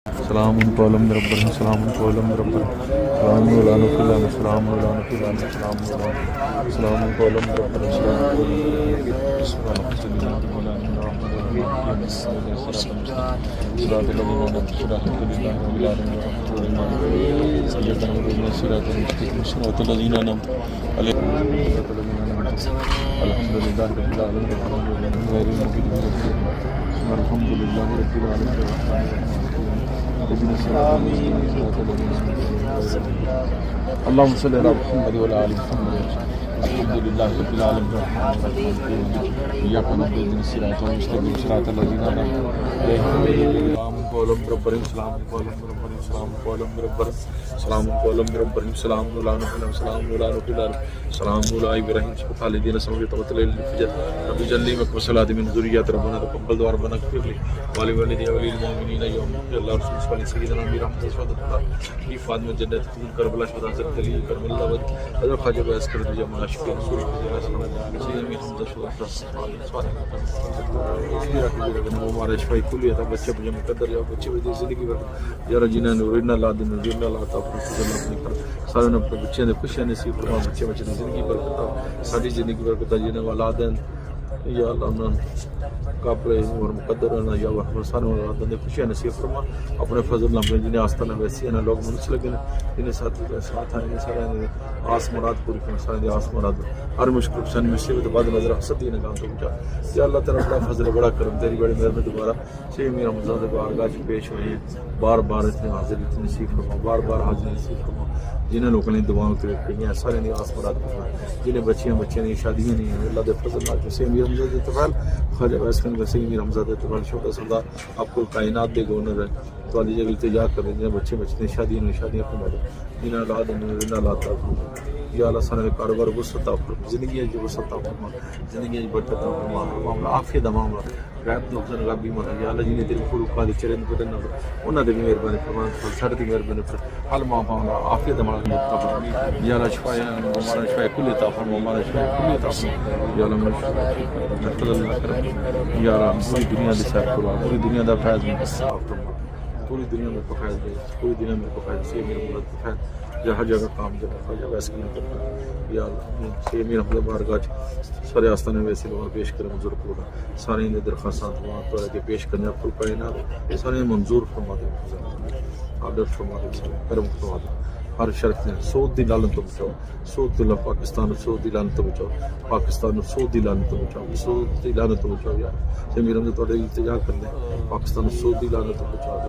سلام قولا من رب الرحیم سلام قولا من رب الرحیم سلام مولانا فی العالمین سلام مولانا فی العالمین سلام مولانا سلام قولا من رب الرحیم سلام صراط الذین انعمت علیہم الحمد للہ رب العالمین غیر المغضوب علیہم الحمد للہ رب العالمین اللهم صل على محمد وعلى ال محمد الحمد لله رب العالمين إياك نعبد وإياك نستعين صراط الذين أنعمت عليهم قولا من رب الرحيم سلام قولا من رب الرحيم سلام قولا من رب الرحيم سلام قولا من رب الرحيم سلام مولانا سلام مولانا سلام مولانا إبراهيم خالدين سمعت وتل الفجر رب جل مك وصلاه من ذريات ربنا تقبل دعاء ربنا اغفر لي ولوالدي وللمؤمنين يوم الله رسول صلى سيدنا برحمته سبحانه في فاطمه جنة كربلاء شهداء زكريا كربلاء ود حضرت خواجہ بیس کر دیا مناشق رسول سیدنا حمزہ ہمارے شفائی کلی تھا بچے مجھے مقدر یا بچے بھی زندگی بھر یا جنہاں نورنا لا دین نورنا لا تا اپنے سارے نے اپنے بچے نے خوشیاں نصیب فرما بچے بچے کی زندگی برکت ساری زندگی برکت جنہاں اولادن یا اللہ قابل اور مقدر ہے یا وہ سارے اولادن خوشیاں نصیب فرما اپنے فضل نام جنہیں آستانہ ویسی ہیں لوگ منس لگے جنہیں ساتھ ہیں سارے آس مراد پوری کرنا سارے آس مراد ہر مشکل پریشانی مصیبت بعد نظر حسد دین کام تو پہنچا یا اللہ تعالیٰ اپنا فضل بڑا کرم تیری بڑی مہربانی دوبارہ سے میرا رمضان بارگاہ میں پیش ہوئے ہیں بار بار اتنے حاضر اتنے نصیب فرما بار بار حاضر نصیب فرما جنہیں لوگوں نے دعاؤں کے رکھی ہیں سارے نے آس مراد کرنا جنہیں بچیاں نہیں شادیاں نہیں ہیں اللہ دے فضل نہ سے امیر حمزہ اتفال خواجہ بیس کن ویسے امیر حمزہ اتفال شوکہ صدا آپ کو کائنات دے گونر ہے تو علی جگہ التجا کریں جنہیں بچے شادیاں فرما دیں جنہیں اولاد انہیں لاتا یا اللہ سارے کاروبار وسعت عطا فرما زندگی جو وسعت عطا فرما زندگی برکت عطا فرما معاملہ عافیت دا معاملہ غیب نقصان غیب بیمار یا اللہ جنہیں تیرے خلوق دے چرن پٹن نہ انہاں دے مہربانی فرما سارے دی مہربانی فرما حل معاملہ عافیت دا معاملہ عطا فرما یا اللہ شفا ہمارا شفا کل عطا فرما ہمارا شفا کل عطا فرما یا اللہ فضل اللہ کرم یا اللہ پوری دنیا دی سیر کروا پوری دنیا دا فیض عطا فرما پوری دنیا میں فیض دے پوری دنیا میں فیض سے میرے مراد فیض جہاں جگہ کام جگہ خواجہ ویسے نہیں کرتا یا اللہ سے میرا حمد بارگاہ سارے آستانے ویسے لوگوں پیش کرے منظور کرنا سارے ان درخواستات وہاں تو ہے کہ پیش کرنے پر کائنات سارے منظور فرما دے آرڈر فرما دے کرم فرما دے ہر شرط نے سود دی لعنت تو بچاؤ سود اللہ پاکستان سود دی لعنت تو بچاؤ پاکستان سود دی لعنت تو بچاؤ سود دی لعنت تو بچاؤ یا سے میرا حمد تو التجا کرنے پاکستان سود دی لعنت تو بچاؤ